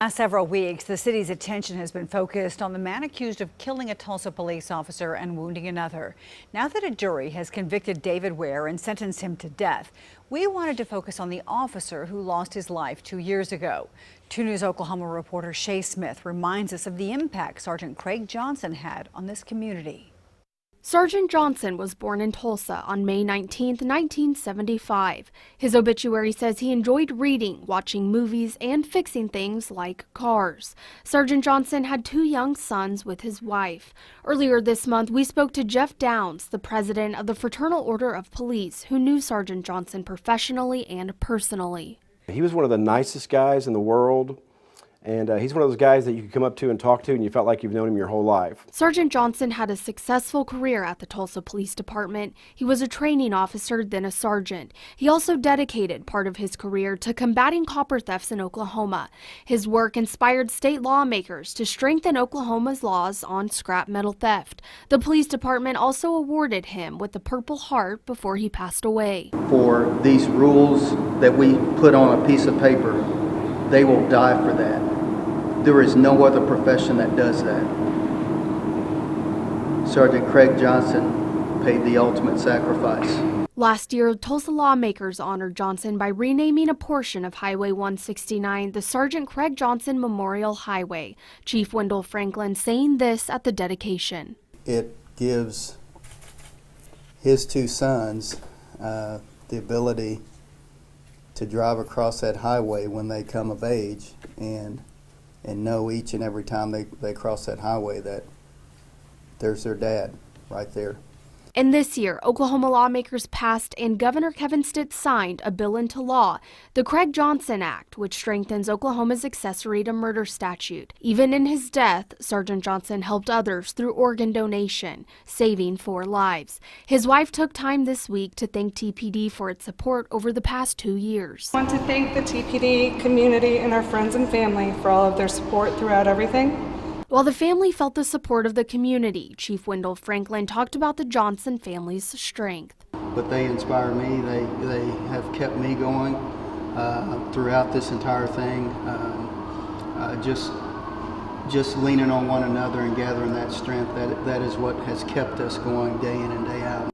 Last several weeks, the city's attention has been focused on the man accused of killing a Tulsa police officer and wounding another. Now that a jury has convicted David Ware and sentenced him to death, we wanted to focus on the officer who lost his life 2 years ago. 2 News Oklahoma reporter Shay Smith reminds us of the impact Sergeant Craig Johnson had on this community. Sergeant Johnson was born in Tulsa on May 19, 1975. His obituary says he enjoyed reading, watching movies, and fixing things like cars. Sergeant Johnson had 2 young sons with his wife. Earlier this month, we spoke to Jeff Downs, the president of the Fraternal Order of Police, who knew Sergeant Johnson professionally and personally. He was one of the nicest guys in the world. And he's one of those guys that you could come up to and talk to and you felt like you've known him your whole life. Sergeant Johnson had a successful career at the Tulsa Police Department. He was a training officer, then a sergeant. He also dedicated part of his career to combating copper thefts in Oklahoma. His work inspired state lawmakers to strengthen Oklahoma's laws on scrap metal theft. The police department also awarded him with the Purple Heart before he passed away. For these rules that we put on a piece of paper, they will die for that. There is no other profession that does that. Sergeant Craig Johnson paid the ultimate sacrifice. Last year, Tulsa lawmakers honored Johnson by renaming a portion of Highway 169 the Sergeant Craig Johnson Memorial Highway. Chief Wendell Franklin saying this at the dedication. It gives his 2 sons the ability to drive across that highway when they come of age and know each and every time they cross that highway that there's their dad right there. And this year, Oklahoma lawmakers passed and Governor Kevin Stitt signed a bill into law, the Craig Johnson Act, which strengthens Oklahoma's accessory to murder statute. Even in his death, Sergeant Johnson helped others through organ donation, saving 4 lives. His wife took time this week to thank TPD for its support over the past 2 years. I want to thank the TPD community and our friends and family for all of their support throughout everything. While the family felt the support of the community, Chief Wendell Franklin talked about the Johnson family's strength. But they inspire me. They have kept me going throughout this entire thing. Just leaning on one another and gathering that strength. That is what has kept us going day in and day out.